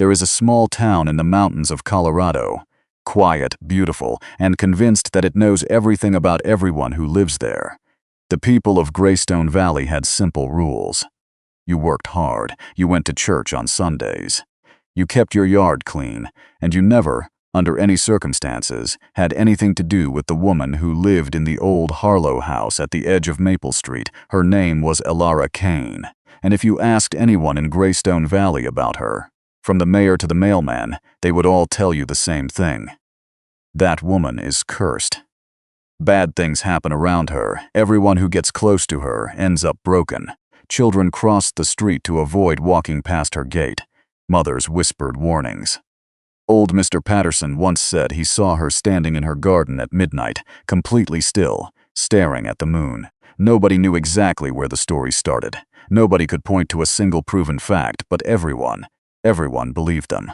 There is a small town in the mountains of Colorado, quiet, beautiful, and convinced that it knows everything about everyone who lives there. The people of Greystone Valley had simple rules. You worked hard, you went to church on Sundays. You kept your yard clean, and you never, under any circumstances, had anything to do with the woman who lived in the old Harlow house at the edge of Maple Street. Her name was Elara Kane, and if you asked anyone in Greystone Valley about her, from the mayor to the mailman, they would all tell you the same thing. That woman is cursed. Bad things happen around her. Everyone who gets close to her ends up broken. Children crossed the street to avoid walking past her gate. Mothers whispered warnings. Old Mr. Patterson once said he saw her standing in her garden at midnight, completely still, staring at the moon. Nobody knew exactly where the story started. Nobody could point to a single proven fact, but everyone believed them.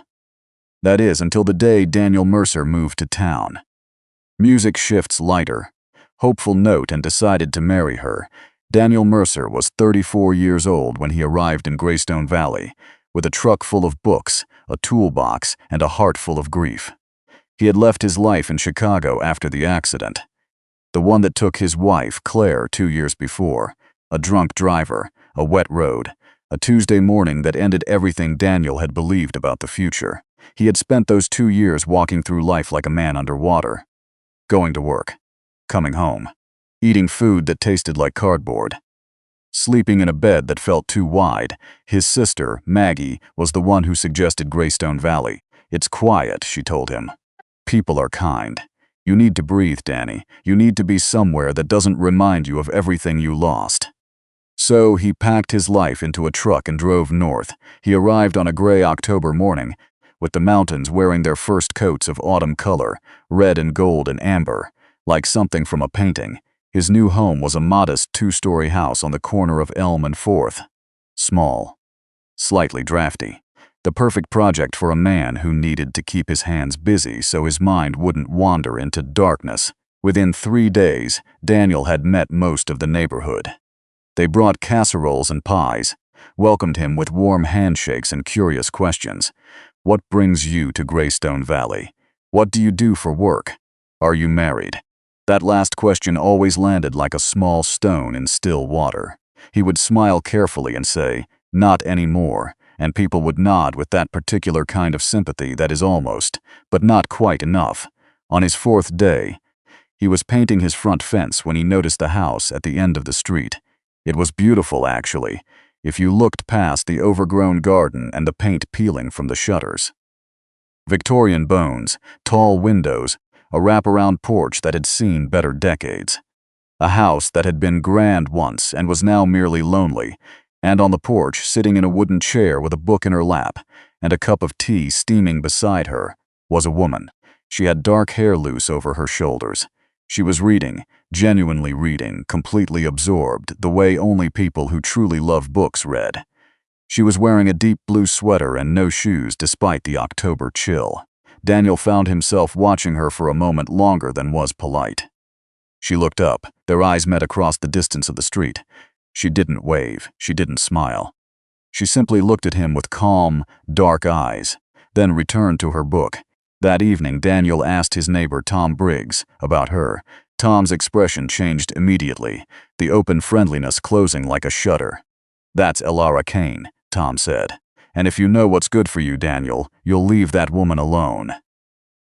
That is, until the day Daniel Mercer moved to town. Music shifts lighter. Hopeful note and decided to marry her. Daniel Mercer was 34 years old when he arrived in Greystone Valley, with a truck full of books, a toolbox, and a heart full of grief. He had left his life in Chicago after the accident. The one that took his wife, Claire, 2 years before. A drunk driver, a wet road, a Tuesday morning that ended everything Daniel had believed about the future. He had spent those 2 years walking through life like a man underwater. Going to work, coming home, eating food that tasted like cardboard, sleeping in a bed that felt too wide. His sister, Maggie, was the one who suggested Greystone Valley. It's quiet, she told him. People are kind. You need to breathe, Danny. You need to be somewhere that doesn't remind you of everything you lost. So he packed his life into a truck and drove north. He arrived on a gray October morning, with the mountains wearing their first coats of autumn color, red and gold and amber, like something from a painting. His new home was a modest 2-story house on the corner of Elm and 4th. Small, slightly drafty. The perfect project for a man who needed to keep his hands busy so his mind wouldn't wander into darkness. Within 3 days, Daniel had met most of the neighborhood. They brought casseroles and pies, welcomed him with warm handshakes and curious questions. What brings you to Greystone Valley? What do you do for work? Are you married? That last question always landed like a small stone in still water. He would smile carefully and say, "Not anymore," and people would nod with that particular kind of sympathy that is almost, but not quite enough. On his 4th day, he was painting his front fence when he noticed the house at the end of the street. It was beautiful, actually, if you looked past the overgrown garden and the paint peeling from the shutters. Victorian bones, tall windows, a wraparound porch that had seen better decades. A house that had been grand once and was now merely lonely, and on the porch, sitting in a wooden chair with a book in her lap and a cup of tea steaming beside her, was a woman. She had dark hair loose over her shoulders. She was reading, genuinely reading, completely absorbed, the way only people who truly love books read. She was wearing a deep blue sweater and no shoes despite the October chill. Daniel found himself watching her for a moment longer than was polite. She looked up. Their eyes met across the distance of the street. She didn't wave. She didn't smile. She simply looked at him with calm, dark eyes, then returned to her book. That evening, Daniel asked his neighbor Tom Briggs about her. Tom's expression changed immediately, the open friendliness closing like a shutter. "That's Elara Kane," Tom said. "And if you know what's good for you, Daniel, you'll leave that woman alone."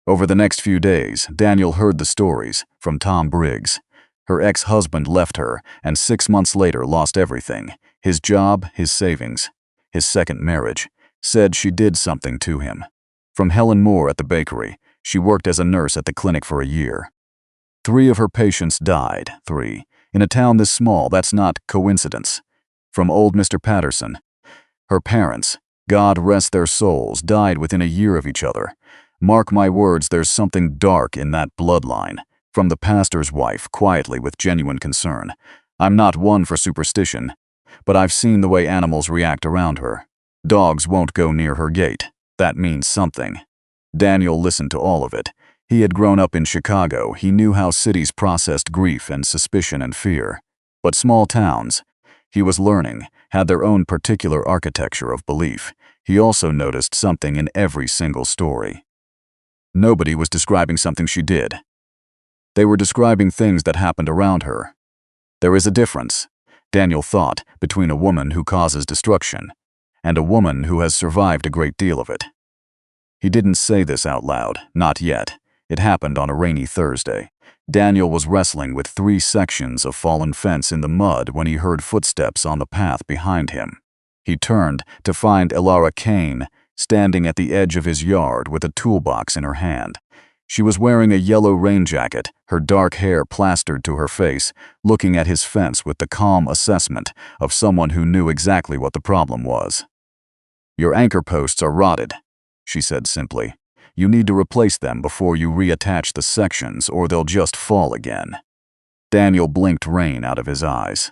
Over the next few days, Daniel heard the stories from Tom Briggs. Her ex-husband left her, and 6 months later lost everything. His job, his savings, his second marriage. Said she did something to him. From Helen Moore at the bakery, she worked as a nurse at the clinic for a year. 3 of her patients died. 3. In a town this small, that's not coincidence. From old Mr. Patterson. Her parents, God rest their souls, died within a year of each other. Mark my words, there's something dark in that bloodline. From the pastor's wife, quietly with genuine concern. I'm not one for superstition, but I've seen the way animals react around her. Dogs won't go near her gate. That means something. Daniel listened to all of it. He had grown up in Chicago. He knew how cities processed grief and suspicion and fear. But small towns, he was learning, had their own particular architecture of belief. he also noticed something in every single story. Nobody was describing something she did. They were describing things that happened around her. There is a difference, Daniel thought, between a woman who causes destruction and a woman who has survived a great deal of it. He didn't say this out loud, not yet. It happened on a rainy Thursday. Daniel was wrestling with 3 sections of fallen fence in the mud when he heard footsteps on the path behind him. He turned to find Elara Kane standing at the edge of his yard with a toolbox in her hand. She was wearing a yellow rain jacket, her dark hair plastered to her face, looking at his fence with the calm assessment of someone who knew exactly what the problem was. "Your anchor posts are rotted," she said simply. "You need to replace them before you reattach the sections or they'll just fall again." Daniel blinked rain out of his eyes.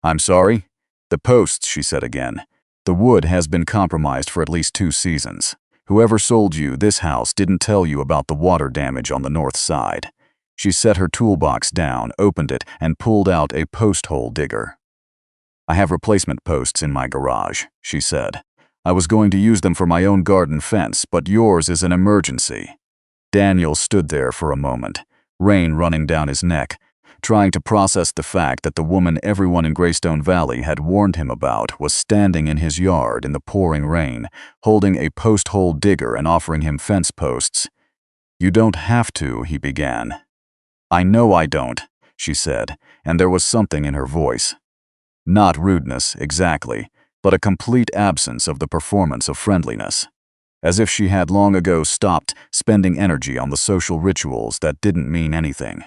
"I'm sorry?" "The posts," she said again. "The wood has been compromised for at least 2 seasons. Whoever sold you this house didn't tell you about the water damage on the north side." She set her toolbox down, opened it, and pulled out a post hole digger. "I have replacement posts in my garage," she said. "I was going to use them for my own garden fence, but yours is an emergency." Daniel stood there for a moment, rain running down his neck, trying to process the fact that the woman everyone in Greystone Valley had warned him about was standing in his yard in the pouring rain, holding a post hole digger and offering him fence posts. "You don't have to," he began. "I know I don't," she said, and there was something in her voice. Not rudeness, exactly, but a complete absence of the performance of friendliness. As if she had long ago stopped spending energy on the social rituals that didn't mean anything.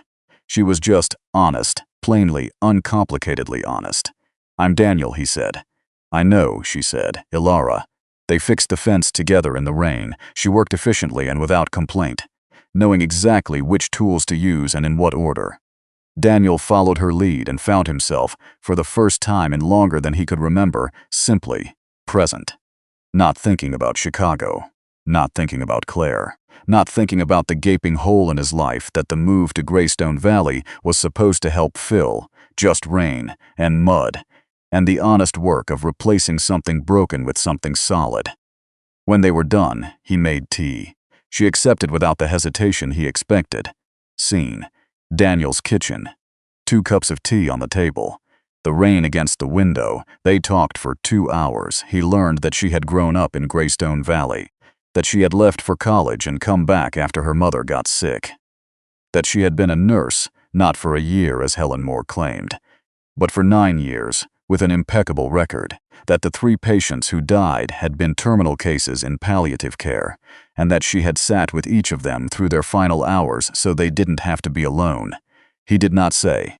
She was just honest, plainly, uncomplicatedly honest. "I'm Daniel," he said. "I know," she said. "Elara." They fixed the fence together in the rain. She worked efficiently and without complaint, knowing exactly which tools to use and in what order. Daniel followed her lead and found himself, for the first time in longer than he could remember, simply present. Not thinking about Chicago. Not thinking about Claire. Not thinking about the gaping hole in his life that the move to Greystone Valley was supposed to help fill, just rain and mud, and the honest work of replacing something broken with something solid. When they were done, he made tea. She accepted without the hesitation he expected. Scene: Daniel's kitchen. 2 cups of tea on the table. The rain against the window. They talked for 2 hours. He learned that she had grown up in Greystone Valley, that she had left for college and come back after her mother got sick, that she had been a nurse, not for a year as Helen Moore claimed, but for 9 years, with an impeccable record, that the 3 patients who died had been terminal cases in palliative care, and that she had sat with each of them through their final hours so they didn't have to be alone. He did not say,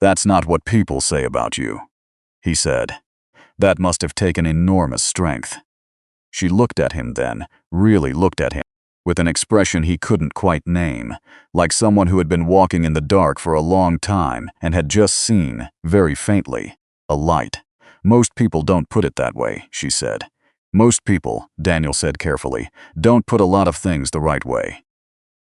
"That's not what people say about you." He said, "That must have taken enormous strength." She looked at him then, really looked at him, with an expression he couldn't quite name, like someone who had been walking in the dark for a long time and had just seen, very faintly, a light. "Most people don't put it that way," she said. "Most people," Daniel said carefully, "don't put a lot of things the right way."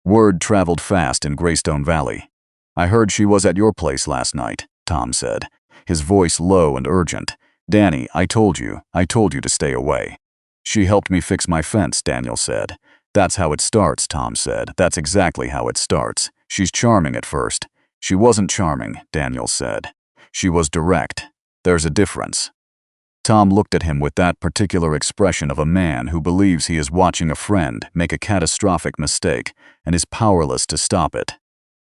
Word traveled fast in Greystone Valley. "I heard she was at your place last night," Tom said, his voice low and urgent. "Danny, I told you to stay away." "She helped me fix my fence," Daniel said. "That's how it starts," Tom said. "That's exactly how it starts. She's charming at first." "She wasn't charming," Daniel said. "She was direct. There's a difference." Tom looked at him with that particular expression of a man who believes he is watching a friend make a catastrophic mistake and is powerless to stop it.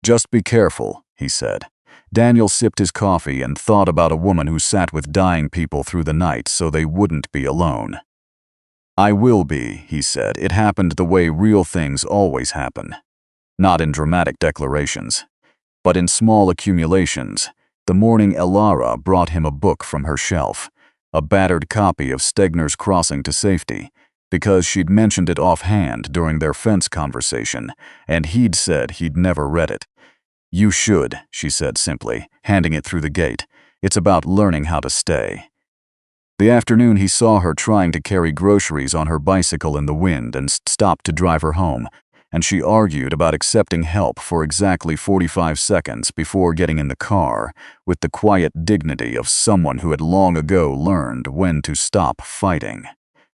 "Just be careful," he said. Daniel sipped his coffee and thought about a woman who sat with dying people through the night so they wouldn't be alone. "I will be," he said. "It happened the way real things always happen. Not in dramatic declarations, but in small accumulations." The morning Elara brought him a book from her shelf, a battered copy of Stegner's Crossing to Safety, because she'd mentioned it offhand during their fence conversation, and he'd said he'd never read it. "You should," she said simply, handing it through the gate. "It's about learning how to stay." The afternoon he saw her trying to carry groceries on her bicycle in the wind and stopped to drive her home, and she argued about accepting help for exactly 45 seconds before getting in the car, with the quiet dignity of someone who had long ago learned when to stop fighting.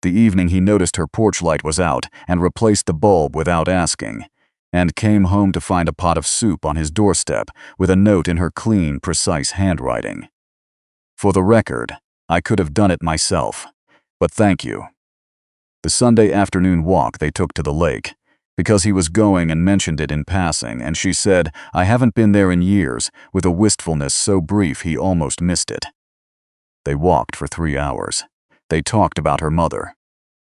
The evening he noticed her porch light was out and replaced the bulb without asking, and came home to find a pot of soup on his doorstep with a note in her clean, precise handwriting. "For the record, I could have done it myself, but thank you." The Sunday afternoon walk they took to the lake, because he was going and mentioned it in passing, and she said, "I haven't been there in years," with a wistfulness so brief he almost missed it. They walked for 3 hours. They talked about her mother,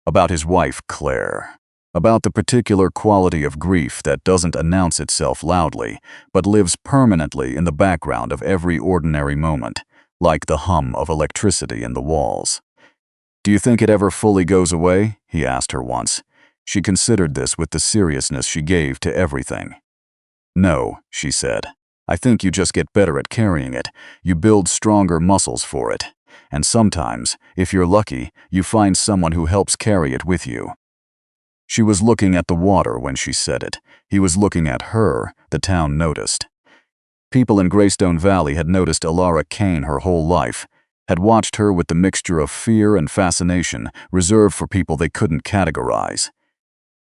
about his wife, Claire, about the particular quality of grief that doesn't announce itself loudly, but lives permanently in the background of every ordinary moment, like the hum of electricity in the walls. "Do you think it ever fully goes away?" he asked her once. She considered this with the seriousness she gave to everything. "No," she said. "I think you just get better at carrying it. You build stronger muscles for it. And sometimes, if you're lucky, you find someone who helps carry it with you." She was looking at the water when she said it. He was looking at her, the town noticed. People in Greystone Valley had noticed Elara Kane her whole life, had watched her with the mixture of fear and fascination reserved for people they couldn't categorize.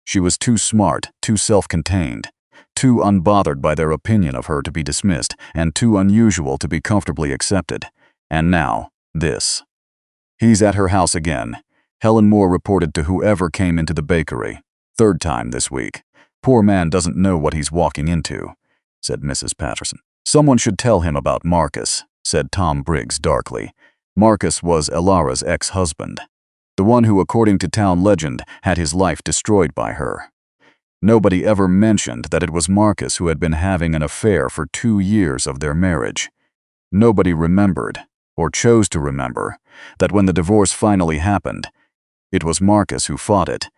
She was too smart, too self-contained, too unbothered by their opinion of her to be dismissed, and too unusual to be comfortably accepted. And now, this. "He's at her house again," Helen Moore reported to whoever came into the bakery. "Third time this week. Poor man doesn't know what he's walking into," said Mrs. Patterson. "Someone should tell him about Marcus," said Tom Briggs darkly. Marcus was Elara's ex-husband, the one who, according to town legend, had his life destroyed by her. Nobody ever mentioned that it was Marcus who had been having an affair for 2 years of their marriage. Nobody remembered, or chose to remember, that when the divorce finally happened, it was Marcus who fought it,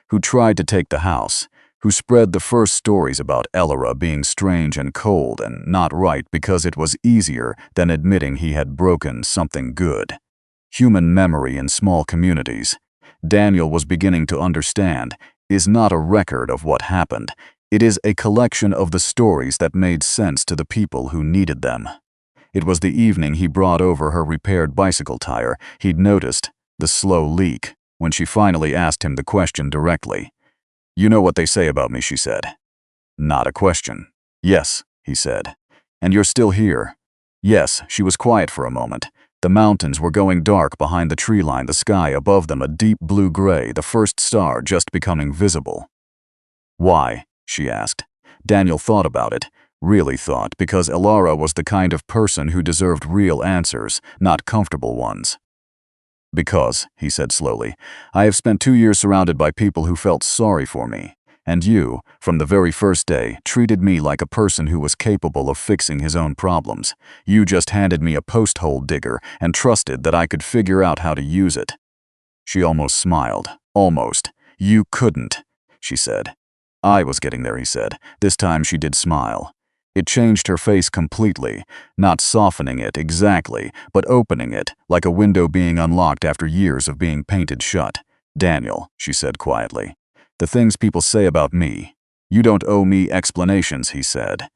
who tried to take the house, who spread the first stories about Elara being strange and cold and not right because it was easier than admitting he had broken something good. Human memory in small communities, Daniel was beginning to understand, is not a record of what happened. It is a collection of the stories that made sense to the people who needed them. It was the evening he brought over her repaired bicycle tire. He'd noticed the slow leak when she finally asked him the question directly. "You know what they say about me," she said. Not a question. "Yes," he said. "And you're still here." Yes, she was quiet for a moment. The mountains were going dark behind the tree line, the sky above them a deep blue-gray, the first star just becoming visible. "Why?" she asked. Daniel thought about it. Really thought, because Elara was the kind of person who deserved real answers, not comfortable ones. "Because," he said slowly, "I have spent 2 years surrounded by people who felt sorry for me. And you, from the very first day, treated me like a person who was capable of fixing his own problems. You just handed me a post-hole digger and trusted that I could figure out how to use it." She almost smiled. "Almost. You couldn't," she said. "I was getting there," he said. This time she did smile. It changed her face completely, not softening it exactly, but opening it, like a window being unlocked after years of being painted shut. "Daniel," she said quietly, "the things people say about me, you don't owe me explanations," he said.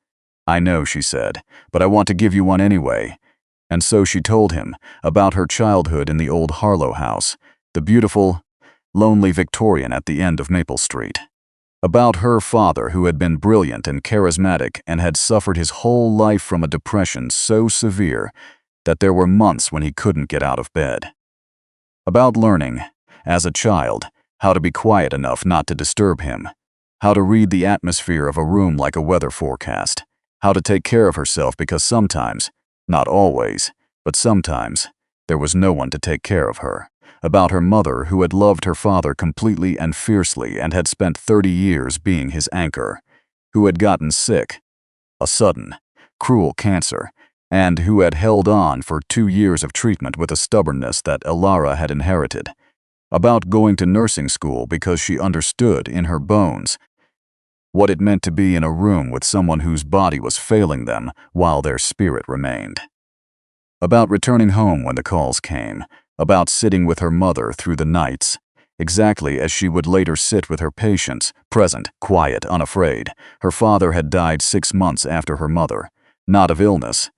"I know," she said, "but I want to give you one anyway." And so she told him about her childhood in the old Harlow house, the beautiful, lonely Victorian at the end of Maple Street. About her father, who had been brilliant and charismatic and had suffered his whole life from a depression so severe that there were months when he couldn't get out of bed. About learning, as a child, how to be quiet enough not to disturb him, how to read the atmosphere of a room like a weather forecast, how to take care of herself because sometimes, not always, but sometimes, there was no one to take care of her. About her mother, who had loved her father completely and fiercely and had spent 30 years being his anchor, who had gotten sick, a sudden, cruel cancer, and who had held on for 2 years of treatment with a stubbornness that Elara had inherited. About going to nursing school because she understood in her bones what it meant to be in a room with someone whose body was failing them while their spirit remained. About returning home when the calls came, about sitting with her mother through the nights, exactly as she would later sit with her patients, present, quiet, unafraid. Her father had died 6 months after her mother, not of illness,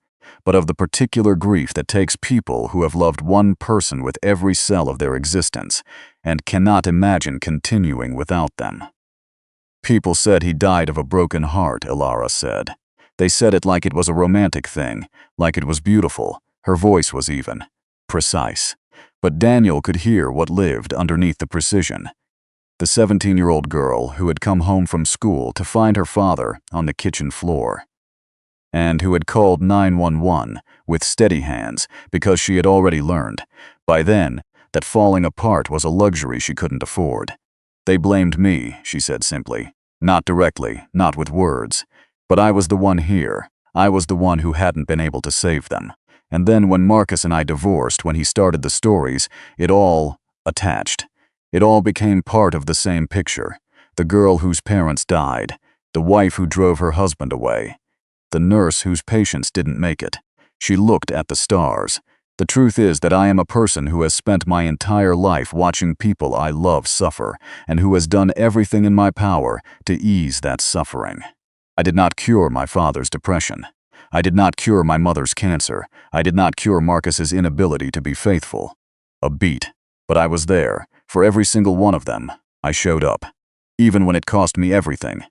but of the particular grief that takes people who have loved one person with every cell of their existence, and cannot imagine continuing without them. People said he died of a broken heart, Ilara said. They said it like it was a romantic thing, like it was beautiful. Her voice was even, precise. But Daniel could hear what lived underneath the precision. The 17-year-old girl who had come home from school to find her father on the kitchen floor, and who had called 911 with steady hands because she had already learned, by then, that falling apart was a luxury she couldn't afford. They blamed me, she said simply. Not directly, not with words. But I was the one here. I was the one who hadn't been able to save them. And then when Marcus and I divorced, when he started the stories, it all attached. It all became part of the same picture. The girl whose parents died. The wife who drove her husband away. The nurse whose patients didn't make it. She looked at the stars. The truth is that I am a person who has spent my entire life watching people I love suffer, and who has done everything in my power to ease that suffering. I did not cure my father's depression. I did not cure my mother's cancer. I did not cure Marcus's inability to be faithful. A beat. But I was there. For every single one of them, I showed up. Even when it cost me everything.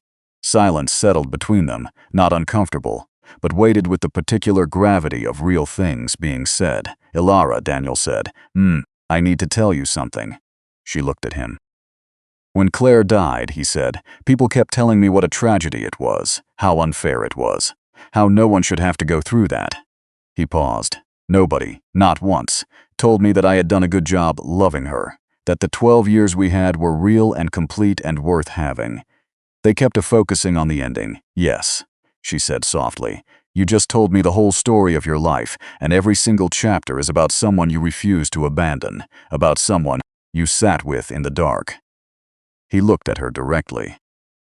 Silence settled between them, not uncomfortable, but weighted with the particular gravity of real things being said. Ilara, Daniel said, I need to tell you something. She looked at him. When Claire died, he said, people kept telling me what a tragedy it was, how unfair it was, how no one should have to go through that. He paused. Nobody, not once, told me that I had done a good job loving her, that the 12 years we had were real and complete and worth having. They kept focusing on the ending. Yes, she said softly. You just told me the whole story of your life, and every single chapter is about someone you refused to abandon, about someone you sat with in the dark. He looked at her directly.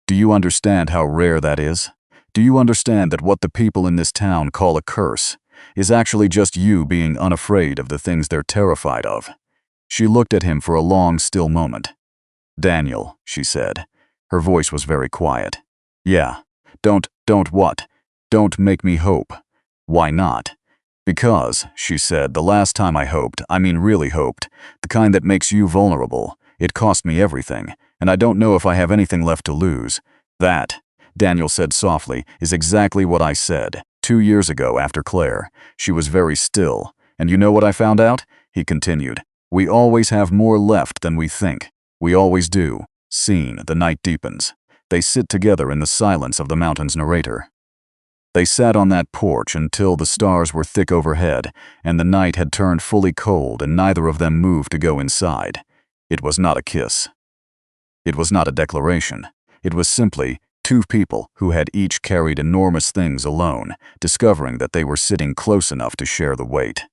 Do you understand how rare that is? Do you understand that what the people in this town call a curse is actually just you being unafraid of the things they're terrified of? She looked at him for a long, still moment. Daniel, she said. Her voice was very quiet. Yeah. Don't what? Don't make me hope. Why not? Because, she said, the last time I hoped, I mean really hoped, the kind that makes you vulnerable, it cost me everything, and I don't know if I have anything left to lose. That, Daniel said softly, is exactly what I said. 2 years ago after Claire, she was very still. And you know what I found out? He continued. We always have more left than we think. We always do. Scene, the night deepens. They sit together in the silence of the mountain's narrator. They sat on that porch until the stars were thick overhead, and the night had turned fully cold, and neither of them moved to go inside. It was not a kiss. It was not a declaration. It was simply two people who had each carried enormous things alone, discovering that they were sitting close enough to share the weight.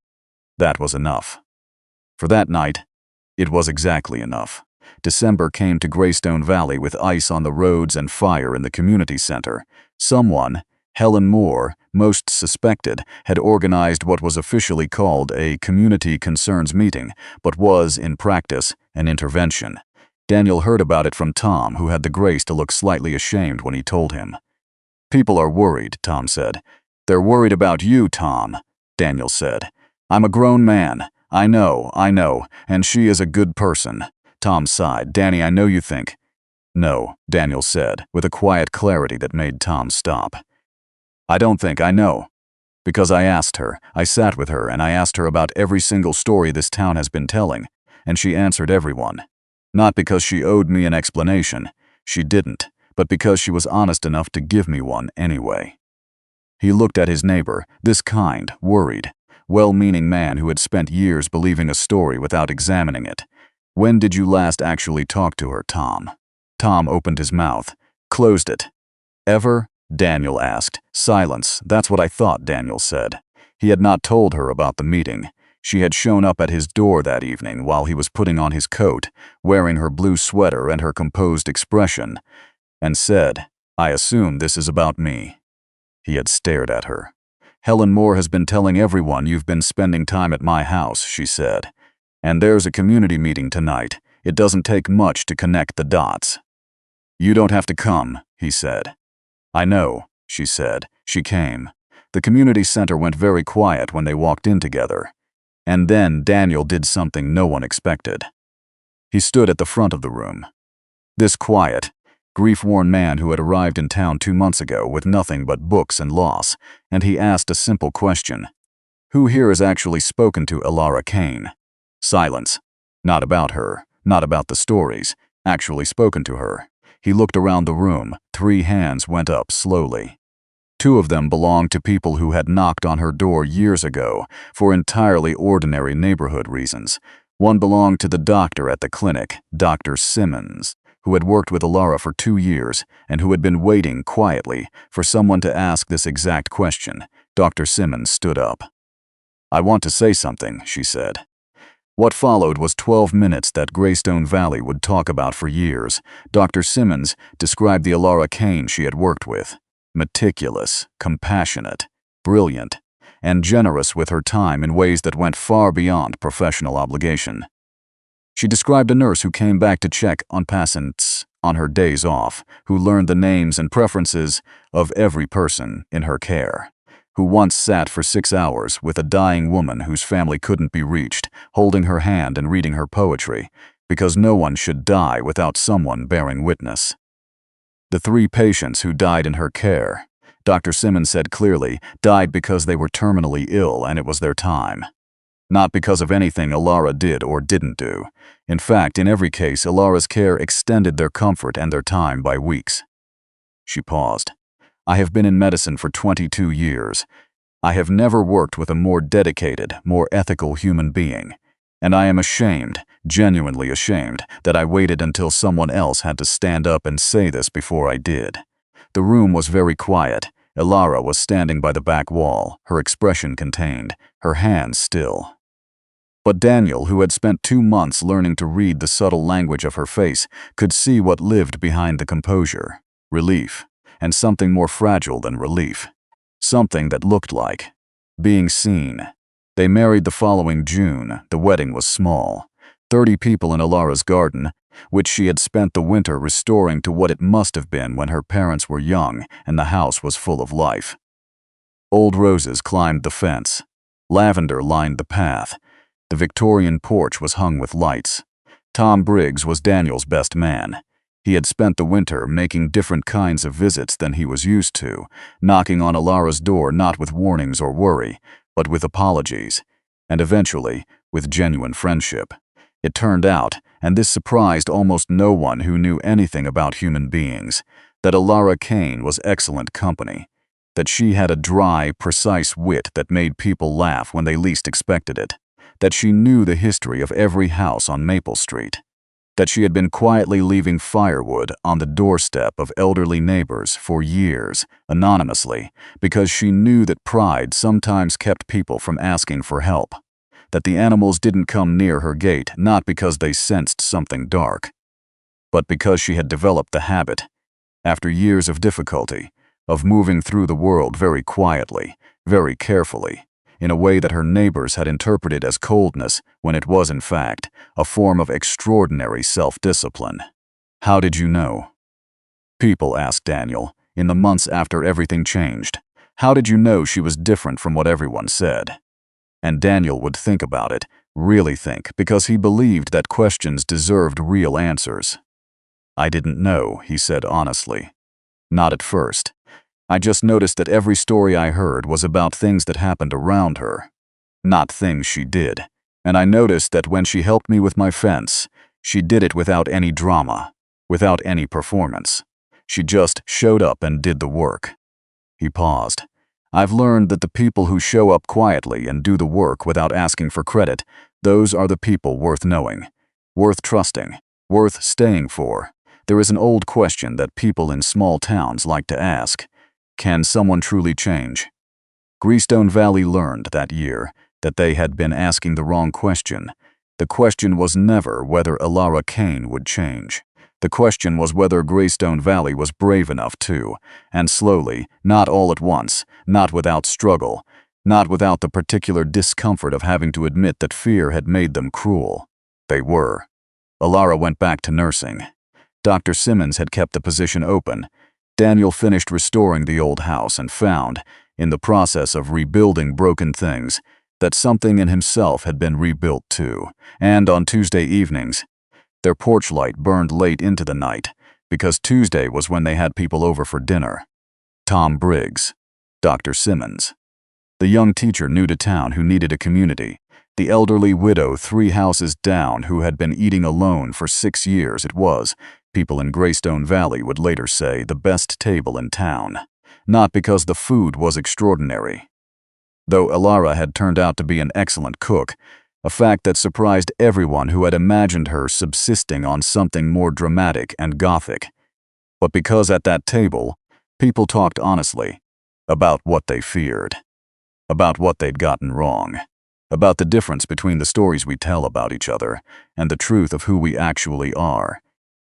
That was enough. For that night, it was exactly enough. December came to Greystone Valley with ice on the roads and fire in the community center. Someone, Helen Moore, most suspected, had organized what was officially called a community concerns meeting, but was, in practice, an intervention. Daniel heard about it from Tom, who had the grace to look slightly ashamed when he told him. People are worried, Tom said. They're worried about you, Tom, Daniel said. I'm a grown man. I know, and she is a good person. Tom sighed. Danny, I know you think. No, Daniel said, with a quiet clarity that made Tom stop. I don't think I know. Because I asked her, I sat with her, and I asked her about every single story this town has been telling, and she answered everyone. Not because she owed me an explanation. She didn't, but because she was honest enough to give me one anyway. He looked at his neighbor, this kind, worried, well-meaning man who had spent years believing a story without examining it. When did you last actually talk to her, Tom? Tom opened his mouth, closed it. Ever? Daniel asked. Silence. That's what I thought, Daniel said. He had not told her about the meeting. She had shown up at his door that evening while he was putting on his coat, wearing her blue sweater and her composed expression, and said, I assume this is about me. He had stared at her. Helen Moore has been telling everyone you've been spending time at my house, she said. And there's a community meeting tonight. It doesn't take much to connect the dots. You don't have to come, he said. I know, she said. She came. The community center went very quiet when they walked in together. And then Daniel did something no one expected. He stood at the front of the room. This quiet, grief-worn man who had arrived in town 2 months ago with nothing but books and loss, and he asked a simple question. Who here has actually spoken to Elara Kane? Silence. Not about her, not about the stories, actually spoken to her. He looked around the room. 3 hands went up slowly. 2 of them belonged to people who had knocked on her door years ago for entirely ordinary neighborhood reasons. One belonged to the doctor at the clinic, Dr. Simmons, who had worked with Elara for 2 years and who had been waiting quietly for someone to ask this exact question. Dr. Simmons stood up. "I want to say something," she said. What followed was 12 minutes that Greystone Valley would talk about for years. Dr. Simmons described the Elara Kane she had worked with. Meticulous, compassionate, brilliant, and generous with her time in ways that went far beyond professional obligation. She described a nurse who came back to check on patients on her days off, who learned the names and preferences of every person in her care, who once sat for 6 hours with a dying woman whose family couldn't be reached, holding her hand and reading her poetry, because no one should die without someone bearing witness. The 3 patients who died in her care, Dr. Simmons said clearly, died because they were terminally ill and it was their time. Not because of anything Elara did or didn't do. In fact, in every case, Elara's care extended their comfort and their time by weeks. She paused. I have been in medicine for 22 years. I have never worked with a more dedicated, more ethical human being. And I am ashamed, genuinely ashamed, that I waited until someone else had to stand up and say this before I did. The room was very quiet. Elara was standing by the back wall, her expression contained, her hands still. But Daniel, who had spent 2 months learning to read the subtle language of her face, could see what lived behind the composure. Relief, and something more fragile than relief. Something that looked like being seen. They married the following June. The wedding was small. 30 people in Elara's garden, which she had spent the winter restoring to what it must have been when her parents were young and the house was full of life. Old roses climbed the fence. Lavender lined the path. The Victorian porch was hung with lights. Tom Briggs was Daniel's best man. He had spent the winter making different kinds of visits than he was used to, knocking on Elara's door not with warnings or worry, but with apologies, and eventually with genuine friendship. It turned out, and this surprised almost no one who knew anything about human beings, that Elara Kane was excellent company, that she had a dry, precise wit that made people laugh when they least expected it, that she knew the history of every house on Maple Street, that she had been quietly leaving firewood on the doorstep of elderly neighbors for years, anonymously, because she knew that pride sometimes kept people from asking for help, that the animals didn't come near her gate not because they sensed something dark, but because she had developed the habit, after years of difficulty, of moving through the world very quietly, very carefully, in a way that her neighbors had interpreted as coldness when it was in fact a form of extraordinary self-discipline. How did you know? People asked Daniel, in the months after everything changed. How did you know she was different from what everyone said? And Daniel would think about it, really think, because he believed that questions deserved real answers. I didn't know, he said honestly. Not at first. I just noticed that every story I heard was about things that happened around her, not things she did. And I noticed that when she helped me with my fence, she did it without any drama, without any performance. She just showed up and did the work. He paused. I've learned that the people who show up quietly and do the work without asking for credit, those are the people worth knowing, worth trusting, worth staying for. There is an old question that people in small towns like to ask. Can someone truly change? Greystone Valley learned that year that they had been asking the wrong question. The question was never whether Elara Kane would change. The question was whether Greystone Valley was brave enough to, and slowly, not all at once, not without struggle, not without the particular discomfort of having to admit that fear had made them cruel. They were. Elara went back to nursing. Dr. Simmons had kept the position open. Daniel finished restoring the old house and found, in the process of rebuilding broken things, that something in himself had been rebuilt too. And on Tuesday evenings, Their porch light burned late into the night, because Tuesday was when they had people over for dinner. Tom Briggs, Dr. Simmons, the young teacher new to town who needed a community, the elderly widow 3 houses down who had been eating alone for 6 years. It was, people in Greystone Valley would later say, the best table in town. Not because the food was extraordinary. Though Elara had turned out to be an excellent cook, a fact that surprised everyone who had imagined her subsisting on something more dramatic and gothic. But because at that table, people talked honestly about what they feared, about what they'd gotten wrong, about the difference between the stories we tell about each other and the truth of who we actually are.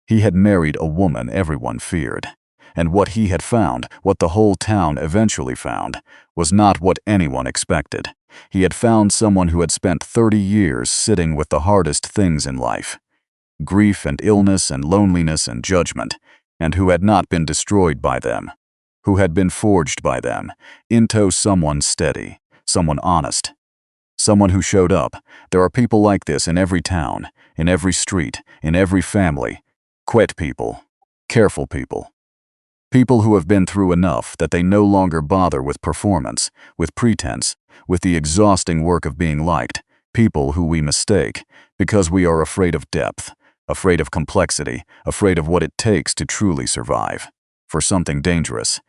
He had married a woman everyone feared, and what he had found, what the whole town eventually found, was not what anyone expected. He had found someone who had spent 30 years sitting with the hardest things in life, grief and illness and loneliness and judgment, and who had not been destroyed by them, who had been forged by them into someone steady, someone honest, someone who showed up. There are people like this in every town, in every street, in every family. Quiet people, careful people. People who have been through enough that they no longer bother with performance, with pretense, with the exhausting work of being liked. People who we mistake because we are afraid of depth, afraid of complexity, afraid of what it takes to truly survive. For something dangerous.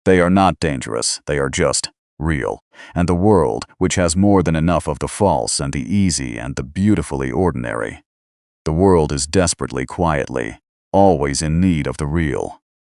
They are not dangerous, they are just real. And the world, which has more than enough of the false and the easy and the beautifully ordinary. The world is desperately, quietly, always in need of the real.